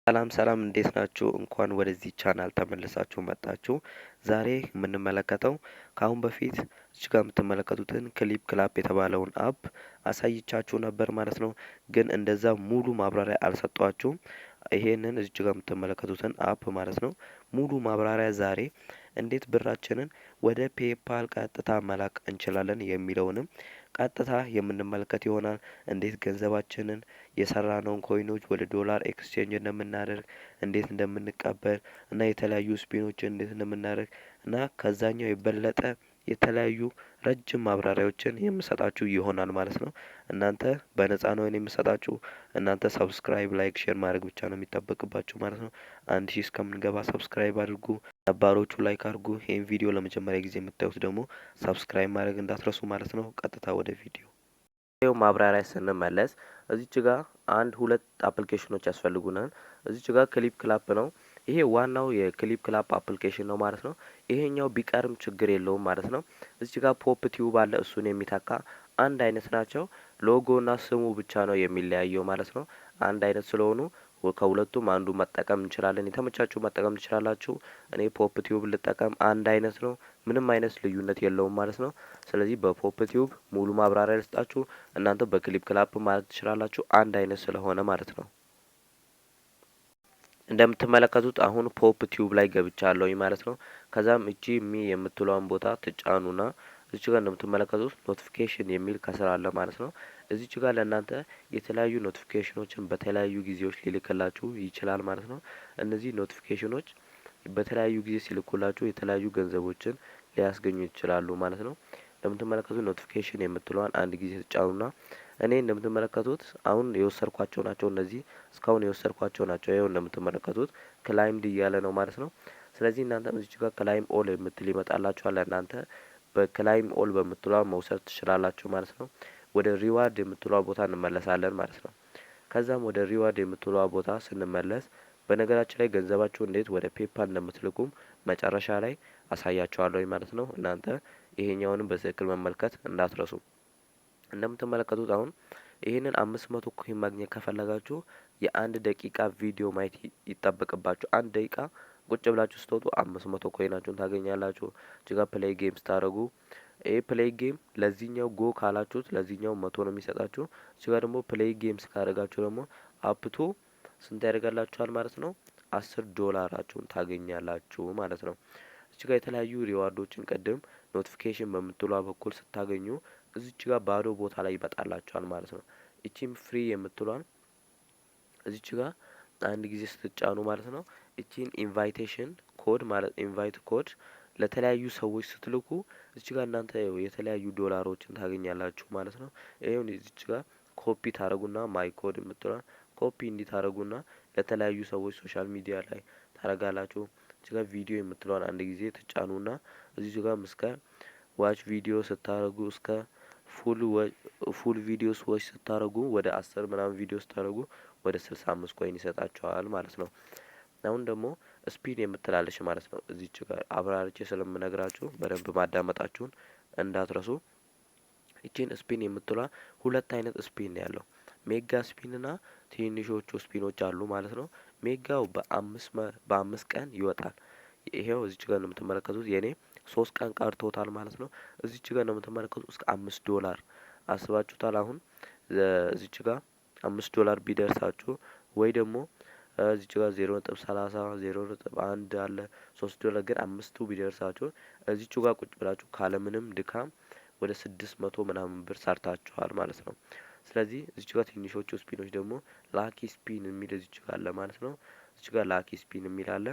ሰላም እንዴት ናችሁ? እንኳን ወደዚህ ቻናል ተመልሳችሁ መጣችሁ። ዛሬ የምንመለከተው ከአሁን በፊት እዚህ ጋር የምትመለከቱትን ክሊፕ ክላፕ የተባለውን አፕ አሳይቻችሁ ነበር ማለት ነው። ግን እንደዛ ሙሉ ማብራሪያ አልሰጧችሁም። ይሄንን እዚህ ጋር የምትመለከቱትን አፕ ማለት ነው ሙሉ ማብራሪያ ዛሬ እንዴት ብራችንን ወደ ፔፓል ቀጥታ መላክ እንችላለን የሚለውንም ቀጥታ የምንመለከት ይሆናል። እንዴት ገንዘባችንን የሰራነውን ኮይኖች ወደ ዶላር ኤክስቼንጅ እንደምናደርግ እንዴት እንደምንቀበል እና የተለያዩ ስፒኖችን እንዴት እንደምናደርግ እና ከዛኛው የበለጠ የተለያዩ ረጅም ማብራሪያዎችን የምሰጣችሁ ይሆናል ማለት ነው። እናንተ በነፃ ነው የምሰጣችሁ። እናንተ ሰብስክራይብ፣ ላይክ፣ ሼር ማድረግ ብቻ ነው የሚጠበቅባችሁ ማለት ነው። 1000 እስከምንገባ ሰብስክራይብ አድርጉ። ነባሮቹ ላይክ አድርጉ። ይህን ቪዲዮ ለመጀመሪያ ጊዜ የምታዩት ደግሞ ሰብስክራይብ ማድረግ እንዳትረሱ ማለት ነው። ቀጥታ ወደ ቪዲዮ ማብራሪያ ስንመለስ እዚች ጋር አንድ ሁለት አፕሊኬሽኖች ያስፈልጉናል። እዚች ጋር ክሊፕ ክላፕ ነው። ይሄ ዋናው የክሊፕ ክላፕ አፕሊኬሽን ነው ማለት ነው። ይሄኛው ቢቀርም ችግር የለውም ማለት ነው። እዚች ጋር ፖፕ ቲዩብ አለ። እሱን የሚተካ አንድ አይነት ናቸው። ሎጎና ስሙ ብቻ ነው የሚለያየው ማለት ነው። አንድ አይነት ስለሆኑ ከሁለቱም አንዱ መጠቀም እንችላለን። የተመቻችሁ መጠቀም ትችላላችሁ። እኔ ፖፕ ቲዩብ ልጠቀም። አንድ አይነት ነው። ምንም አይነት ልዩነት የለውም ማለት ነው። ስለዚህ በፖፕ ቲዩብ ሙሉ ማብራሪያ ልስጣችሁ። እናንተ በክሊፕ ክላፕ ማለት ትችላላችሁ። አንድ አይነት ስለሆነ ማለት ነው። እንደምትመለከቱት አሁን ፖፕ ቲዩብ ላይ ገብቻለሁኝ ማለት ነው። ከዛም እቺ ሚ የምትለውን ቦታ ትጫኑና እዚች ጋር እንደምትመለከቱት ኖቲፊኬሽን የሚል ከስር አለ ማለት ነው። እዚች ጋር ለእናንተ የተለያዩ ኖቲፊኬሽኖችን በተለያዩ ጊዜዎች ሊልክላችሁ ይችላል ማለት ነው። እነዚህ ኖቲፊኬሽኖች በተለያዩ ጊዜ ሲልኩላችሁ የተለያዩ ገንዘቦችን ሊያስገኙ ይችላሉ ማለት ነው። እንደምትመለከቱት ኖቲፊኬሽን የምትለዋን አንድ ጊዜ ትጫኑና እኔ እንደምትመለከቱት አሁን የወሰድኳቸው ናቸው። እነዚህ እስካሁን የወሰድኳቸው ናቸው። ይኸው እንደምትመለከቱት ክላይምድ እያለ ነው ማለት ነው። ስለዚህ እናንተም እዚች ጋር ክላይም ኦል የምትል ይመጣላችኋል። እናንተ በክላይም ኦል በምትሏ መውሰድ ትችላላችሁ ማለት ነው። ወደ ሪዋርድ የምትሏ ቦታ እንመለሳለን ማለት ነው። ከዛም ወደ ሪዋርድ የምትሏ ቦታ ስንመለስ በነገራችን ላይ ገንዘባችሁ እንዴት ወደ ፔፓል እንደምትልኩም መጨረሻ ላይ አሳያችኋለሁ ማለት ነው። እናንተ ይሄኛውንም በትክክል መመልከት እንዳትረሱ። እንደምትመለከቱት አሁን ይህንን 500 ኮይን ማግኘት ከፈለጋችሁ የአንድ ደቂቃ ቪዲዮ ማየት ይጠበቅባችሁ። አንድ ደቂቃ ቁጭ ብላችሁ ስትወጡ 500 ኮይናችሁን ታገኛላችሁ። እዚጋ ፕሌይ ጌም ስታደርጉ ይሄ ፕሌይ ጌም ለዚህኛው ጎ ካላችሁት ለዚህኛው 100 ነው የሚሰጣችሁ። እዚጋ ደግሞ ፕሌይ ጌምስ ካደረጋችሁ ደግሞ አፕቱ ስንት ያደርጋላችኋል ማለት ነው? 10 ዶላራችሁን ታገኛላችሁ ማለት ነው። እዚጋ የተለያዩ ሪዋርዶችን ቅድም ኖቲፊኬሽን በምትሏ በኩል ስታገኙ እዚች ጋር ባዶ ቦታ ላይ ይመጣላችኋል ማለት ነው። እቺም ፍሪ የምትሏን እዚች ጋር አንድ ጊዜ ስትጫኑ ማለት ነው እቺን ኢንቫይቴሽን ኮድ ማለት ኢንቫይት ኮድ ለተለያዩ ሰዎች ስትልኩ እዚች ጋር እናንተ የተለያዩ ዶላሮችን ታገኛላችሁ ማለት ነው። ይሄው እዚች ጋር ኮፒ ታረጉና ማይ ኮድ የምትሏን ኮፒ እንዲ ታረጉና ለተለያዩ ሰዎች ሶሻል ሚዲያ ላይ ታረጋላችሁ። እዚች ጋር ቪዲዮ የምትሏን አንድ ጊዜ ትጫኑና እዚች ጋር እስከ ዋች ቪዲዮ ስታረጉ እስከ ፉል ቪዲዮ ዎች ስታረጉ ወደ 10 ምናምን ቪዲዮ ስታረጉ ወደ 65 ኮይን ይሰጣችኋል ማለት ነው። አሁን ደግሞ ስፒን የምትላለች ማለት ነው። እዚች ጋር አብራርቼ ስለምነግራችሁ በደንብ ማዳመጣችሁን እንዳትረሱ። እቺን ስፒን የምትሏ ሁለት አይነት ስፒን ያለው ሜጋ ስፒን እና ትንሾቹ ስፒኖች አሉ ማለት ነው። ሜጋው በአምስት ቀን ይወጣል። ይሄው እዚች ጋር ነው የምትመለከቱት የኔ 3 ቀን ቀርቶታል ማለት ነው። እዚች ጋር ነው የምትመለከቱት እስከ $5 አስባችሁታል። አሁን እዚች ጋር $5 ቢደርሳችሁ ወይ ደግሞ እዚች ጋር 0.30 0.1 አለ $3 ግን አምስቱ ቢደርሳችሁ እዚቹ ጋር ቁጭ ብላችሁ ካለምንም ድካም ወደ 600 ምናምን ብር ሰርታችኋል ማለት ነው። ስለዚህ እዚች ጋር ትንሾቹ ስፒኖች ደግሞ ላኪ ስፒን የሚል እዚች ጋር አለ ማለት ነው። እዚች ጋር ላኪ ስፒን የሚል አለ።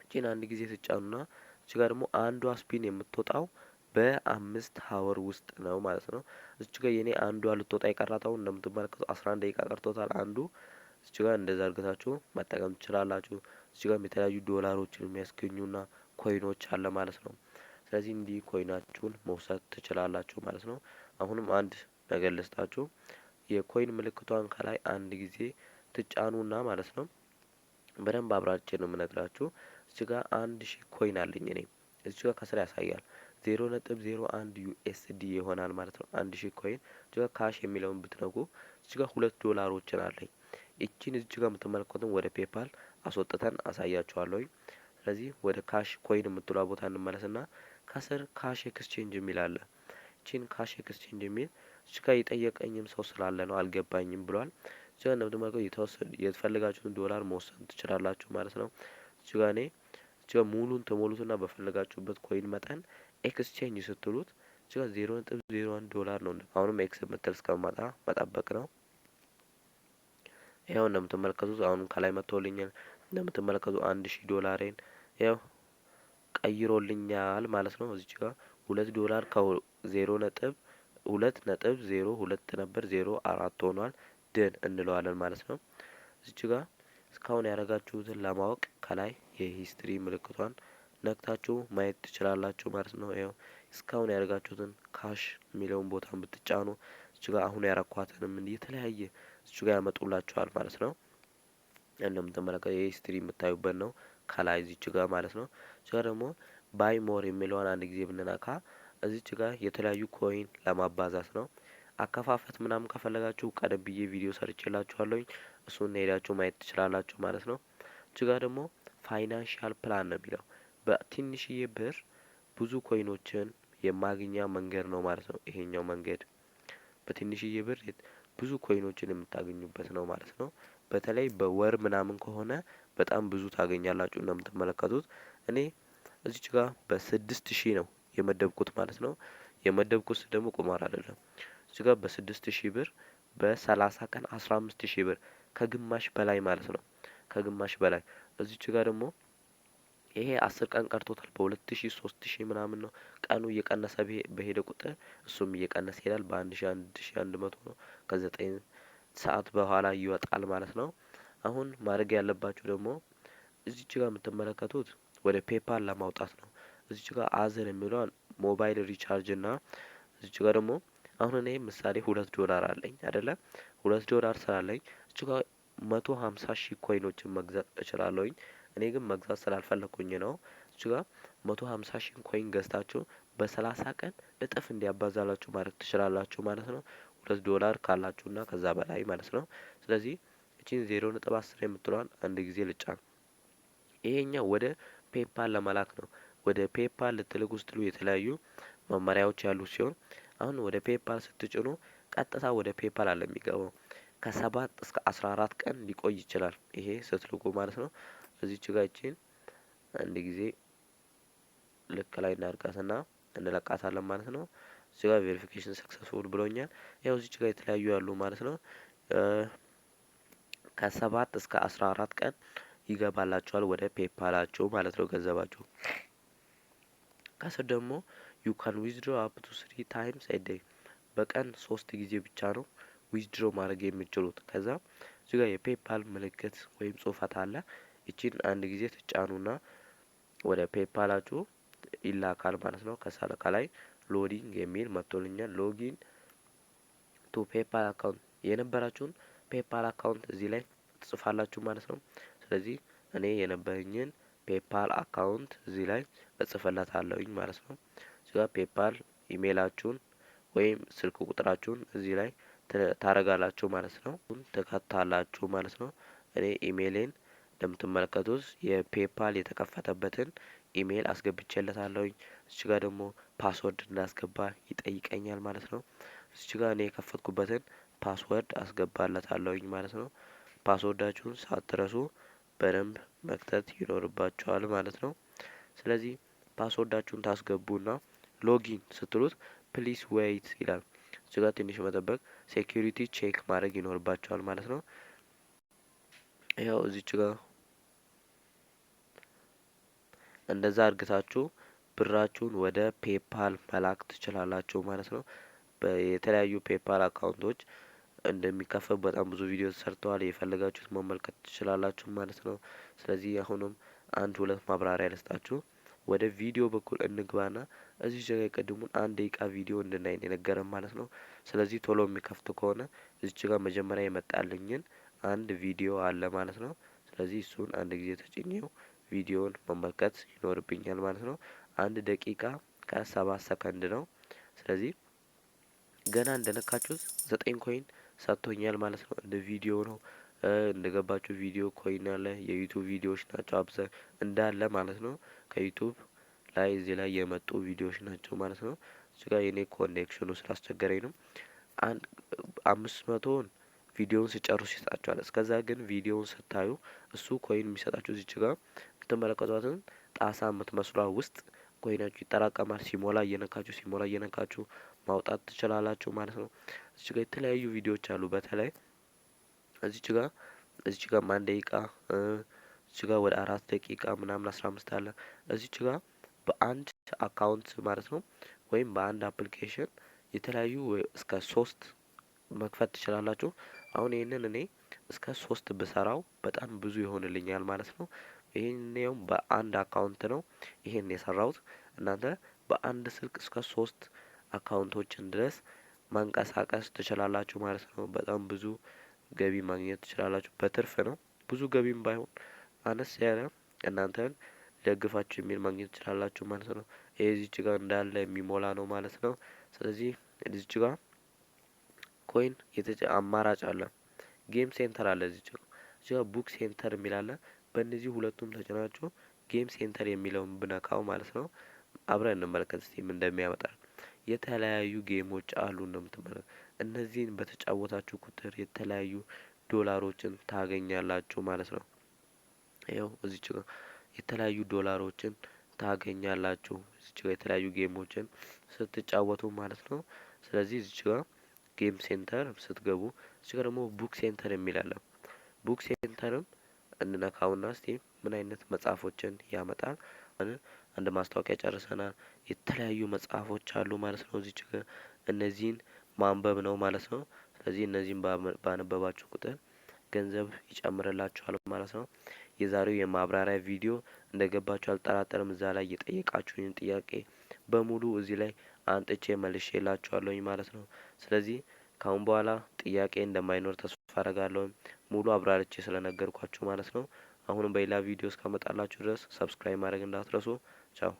እቺን አንድ ጊዜ ትጫኑና እዚች ጋር ደግሞ አንዷ ስፒን የምትወጣው በ5 ሀወር ውስጥ ነው ማለት ነው። እዚች ጋር የኔ አንዷ ልትወጣ የቀራታው እንደምትመለከቱ 11 ደቂቃ ቀርቶታል አንዱ። እዚች ጋር እንደዛ አድርጋችሁ መጠቀም ትችላላችሁ። እዚች ጋር የተለያዩ ዶላሮችን የሚያስገኙና ኮይኖች አለ ማለት ነው። ስለዚህ እንዲህ ኮይናችሁን መውሰድ ትችላላችሁ ማለት ነው። አሁንም አንድ ነገር ልስጣችሁ። የኮይን ምልክቷን ከላይ አንድ ጊዜ ትጫኑና ማለት ነው በደንብ አብራርቼ ነው የምነግራችሁ። እዚህ ጋር 1000 ኮይን አለኝ እኔ እዚህ ጋር ከስራ ያሳያል 0.01 ዩኤስዲ ይሆናል ማለት ነው። 1000 ኮይን እዚህ ጋር ካሽ የሚለውን ብትነኩ እዚህ ጋር $2 አለኝ። እቺን እዚህ ጋር የምትመለከቱን ወደ ፔፓል አስወጥተን አሳያችኋለሁ። ስለዚህ ወደ ካሽ ኮይን የምትሏ ቦታ እንመለስና ከስር ካሽ ኤክስቼንጅ የሚል አለ። እቺን ካሽ ኤክስቼንጅ የሚል እዚህ ጋር የጠየቀኝም ሰው ስላለ ነው አልገባኝም ብሏል። እዚህ ጋር እንደምትመለከቱት የተፈለጋችሁትን ዶላር መወሰን ትችላላችሁ ማለት ነው። እዚህ ጋር እኔ እዚህ ጋር ሙሉን ትሞሉትና በፈለጋችሁበት ኮይን መጠን ኤክስቼንጅ ስትሉት እዚህ ጋር 0.01 ዶላር ነው። አሁንም ኤክስ የምትል እስከመጣ መጠበቅ ነው። ይኸው እንደምትመለከቱት አሁንም ከላይ መጥቶልኛል። እንደምትመለከቱት 1000 ዶላሬን ያው ቀይሮልኛል ማለት ነው። እዚህ ጋር 2 ዶላር ከ0.2 ነበር 0.4 ሆኗል። ድን እንለዋለን ማለት ነው። እዚህ ጋር እስካሁን ያደረጋችሁትን ለማወቅ ከላይ የሂስትሪ ምልክቷን ነክታችሁ ማየት ትችላላችሁ ማለት ነው። ይኸው እስካሁን ያደረጋችሁትን ካሽ የሚለውን ቦታን ብትጫኑ እዚህ ጋር አሁን ያረኳትንም እንዲህ የተለያየ እዚህ ጋር ያመጡላችኋል ማለት ነው። እንደምትመለከቱ የሂስትሪ የምታዩበት ነው ከላይ እዚች ጋር ማለት ነው። እዚህ ጋር ደግሞ ባይ ሞር የሚለውን አንድ ጊዜ ብንነካ እዚች ጋር የተለያዩ ኮይን ለማባዛት ነው። አከፋፈት ምናምን ከፈለጋችሁ ቀደም ብዬ ቪዲዮ ሰርቼላችኋለሁኝ እሱን ሄዳችሁ ማየት ትችላላችሁ ማለት ነው። እዚህ ጋር ደግሞ ፋይናንሻል ፕላን ነው የሚለው በትንሽዬ ብር ብዙ ኮይኖችን የማግኛ መንገድ ነው ማለት ነው። ይሄኛው መንገድ በትንሽዬ ብር ብዙ ኮይኖችን የምታገኙበት ነው ማለት ነው። በተለይ በወር ምናምን ከሆነ በጣም ብዙ ታገኛላችሁ። እንደምትመለከቱት እኔ እዚች ጋር በ6000 ነው የመደብኩት ማለት ነው። የመደብኩት ደግሞ ቁማር አይደለም። እዚህ ጋር በ6000 ብር በ30 ቀን 15000 ብር ከግማሽ በላይ ማለት ነው። ከግማሽ በላይ እዚች ጋር ደግሞ ይሄ 10 ቀን ቀርቶታል። በ2000 3000 ምናምን ነው። ቀኑ እየቀነሰ በሄደ ቁጥር እሱም እየቀነሰ ይሄዳል። በ1000 1100 ነው። ከ9 ሰዓት በኋላ ይወጣል ማለት ነው። አሁን ማድረግ ያለባችሁ ደግሞ እዚች ጋር የምትመለከቱት ወደ ፔፓል ለማውጣት ነው። እዚች ጋር አዘር የሚለውን ሞባይል ሪቻርጅ እና እዚች ጋር ደግሞ አሁን እኔ ምሳሌ 2 ዶላር አለኝ አይደለ? 2 ዶላር ስላለኝ እዚች ጋር 150,000 ኮይኖችን መግዛት እችላለሁኝ። እኔ ግን መግዛት ስላልፈለኩኝ ነው። እዚች ጋር 150,000 ኮይን ገዝታችሁ በ30 ቀን እጥፍ እንዲያባዛላችሁ ማድረግ ትችላላችሁ ማለት ነው። 2 ዶላር ካላችሁና ከዛ በላይ ማለት ነው። ስለዚህ እቺን 0.10 የምትለዋን አንድ ጊዜ ልጫን። ይሄኛው ወደ ፔፓል ለመላክ ነው። ወደ ፔፓል ልትልኩ ስትሉ የተለያዩ መመሪያዎች ያሉ ሲሆን አሁን ወደ ፔፓል ስትጭኑ ቀጥታ ወደ ፔፓል አለ የሚገባው። ከ7 እስከ 14 ቀን ሊቆይ ይችላል ይሄ ስትልኩ ማለት ነው። እዚች ጋር እቺን አንድ ጊዜ ልክ ላይ እናርጋትና እንለቃታለን ማለት ነው። እዚህ ጋር ቬሪፊኬሽን ሰክሰስፉል ብሎኛል። ያው እዚች ጋር የተለያዩ ያሉ ማለት ነው። ከ7 እስከ 14 ቀን ይገባላችኋል ወደ ፔፓላችሁ ማለት ነው ገንዘባችሁ። ከስር ደግሞ ዩ ካን ዊዝድሮ አፕ ቱ 3 ታይምስ ኤ ዴይ በቀን 3 ጊዜ ብቻ ነው ዊዝድሮ ማድረግ የምትችሉት። ከዛ እዚህ ጋር የፔፓል ምልክት ወይም ጽሁፈት አለ። እቺን አንድ ጊዜ ትጫኑና ወደ ፔፓላችሁ ይላካል ማለት ነው። ከላይ ሎዲንግ የሚል መጥቶልኛል። ሎጊን ቱ ፔፓል አካውንት የነበራችሁን ፔፓል አካውንት እዚህ ላይ ትጽፋላችሁ ማለት ነው። ስለዚህ እኔ የነበረኝን ፔፓል አካውንት እዚህ ላይ እጽፍለታለሁኝ ማለት ነው። እዚህ ጋር ፔፓል ኢሜይላችሁን ወይም ስልክ ቁጥራችሁን እዚህ ላይ ታረጋላችሁ ማለት ነው። ትከታላችሁ ማለት ነው። እኔ ኢሜይሌን እንደምትመለከቱት የፔፓል የተከፈተበትን ኢሜይል አስገብቼለታለሁኝ። እዚህ ጋር ደግሞ ፓስወርድ እንዳስገባ ይጠይቀኛል ማለት ነው። እዚህ ጋር እኔ የከፈትኩበትን ፓስወርድ አስገባለታለሁኝ ማለት ነው። ፓስወርዳችሁን ሳትረሱ በደንብ መክተት ይኖርባችኋል ማለት ነው። ስለዚህ ፓስወርዳችሁን ታስገቡና ሎጊን ስትሉት ፕሊስ ዌይት ይላል። እዚህ ጋር ትንሽ መጠበቅ ሴኩሪቲ ቼክ ማድረግ ይኖርባችኋል ማለት ነው። ያው እዚች ጋር እንደዛ አርግታችሁ ብራችሁን ወደ ፔፓል መላክ ትችላላችሁ ማለት ነው። የተለያዩ ፔፓል አካውንቶች እንደሚከፈት በጣም ብዙ ቪዲዮ ተሰርተዋል። የፈለጋችሁት መመልከት ትችላላችሁ ማለት ነው። ስለዚህ አሁንም አንድ ሁለት ማብራሪያ ልስጣችሁ። ወደ ቪዲዮ በኩል እንግባና እዚህ ጋር የቀድሙን 1 ደቂቃ ቪዲዮ እንድናይ የነገረን ማለት ነው። ስለዚህ ቶሎ የሚከፍት ከሆነ እዚህ ጋር መጀመሪያ የመጣልኝን አንድ ቪዲዮ አለ ማለት ነው። ስለዚህ እሱን አንድ ጊዜ ተጭኘው ቪዲዮን መመልከት ይኖርብኛል ማለት ነው። 1 ደቂቃ ከ7 ሰከንድ ነው። ስለዚህ ገና እንደነካችሁት 9 ኮይን ሰጥቶኛል ማለት ነው። እንደ ቪዲዮ ነው እንደገባችሁ ቪዲዮ ኮይን አለ። የዩቲዩብ ቪዲዮዎች ናቸው እንዳለ ማለት ነው። ከዩቲዩብ ላይ እዚህ ላይ የመጡ ቪዲዮዎች ናቸው ማለት ነው። እዚህ ጋር የኔ ኮኔክሽኑ ስላስቸገረኝ ነው። 500ን ቪዲዮውን ሲጨርሱ ይሰጣችኋል። እስከዛ ግን ቪዲዮውን ስታዩ እሱ ኮይን የሚሰጣችሁ እዚች ጋር የምትመለከቷትን ጣሳ የምትመስሏ ውስጥ ኮይናችሁ ይጠራቀማል። ሲሞላ እየነካችሁ ማውጣት ትችላላችሁ ማለት ነው። እዚች ጋር የተለያዩ ቪዲዮዎች አሉ። በተለይ እዚች ጋር አንድ ደቂቃ እዚች ጋር ወደ 4 ደቂቃ ምናምን 15 አለ። እዚች ጋር በአንድ አካውንት ማለት ነው ወይም በአንድ አፕሊኬሽን የተለያዩ እስከ 3 መክፈት ትችላላችሁ። አሁን ይህንን እኔ እስከ 3 ብሰራው በጣም ብዙ ይሆንልኛል ማለት ነው። ይሄኛው በአንድ አካውንት ነው ይሄን የሰራሁት። እናንተ በአንድ ስልክ እስከ 3 አካውንቶችን ድረስ ማንቀሳቀስ ትችላላችሁ ማለት ነው። በጣም ብዙ ገቢ ማግኘት ትችላላችሁ። በትርፍ ነው፣ ብዙ ገቢም ባይሆን አነስ ያለ እናንተን ደግፋችሁ የሚል ማግኘት ትችላላችሁ ማለት ነው። ይሄ እዚች ጋር እንዳለ የሚሞላ ነው ማለት ነው። ስለዚህ እዚች ጋር ኮይን አማራጭ አለ። ጌም ሴንተር አለ እዚች ጋር ቡክ ሴንተር የሚል አለ። በእነዚህ ሁለቱም ተጭናችሁ ጌም ሴንተር የሚለውን ብነካው ማለት ነው። አብረን እንመለከት እስቲ ምን እንደሚያመጣ። የተለያዩ ጌሞች አሉ እንደምትመለከቱ። እነዚህን በተጫወታችሁ ቁጥር የተለያዩ ዶላሮችን ታገኛላችሁ ማለት ነው። ይኸው እዚች ጋር የተለያዩ ዶላሮችን ታገኛላችሁ እዚች ጋር የተለያዩ ጌሞችን ስትጫወቱ ማለት ነው። ስለዚህ እዚች ጋር ጌም ሴንተር ስትገቡ እዚች ጋር ደግሞ ቡክ ሴንተር የሚል አለ። ቡክ ሴንተርም እንነካውና እስቲ ምን አይነት መጽሐፎችን ያመጣል። አንድ ማስታወቂያ ጨርሰናል። የተለያዩ መጽሐፎች አሉ ማለት ነው። እዚች ጋር እነዚህን ማንበብ ነው ማለት ነው። ስለዚህ እነዚህን ባነበባችሁ ቁጥር ገንዘብ ይጨምርላችኋል ማለት ነው። የዛሬው የማብራሪያ ቪዲዮ እንደገባችሁ አልጠራጠርም። እዛ ላይ የጠየቃችሁኝን ጥያቄ በሙሉ እዚህ ላይ አንጥቼ መልሼላችኋለሁኝ ማለት ነው። ስለዚህ ካሁን በኋላ ጥያቄ እንደማይኖር ተስፋ አደርጋለሁ፣ ሙሉ አብራርቼ ስለነገርኳችሁ ማለት ነው። አሁንም በሌላ ቪዲዮ እስካመጣላችሁ ድረስ ሰብስክራይብ ማድረግ እንዳትረሱ። ቻው።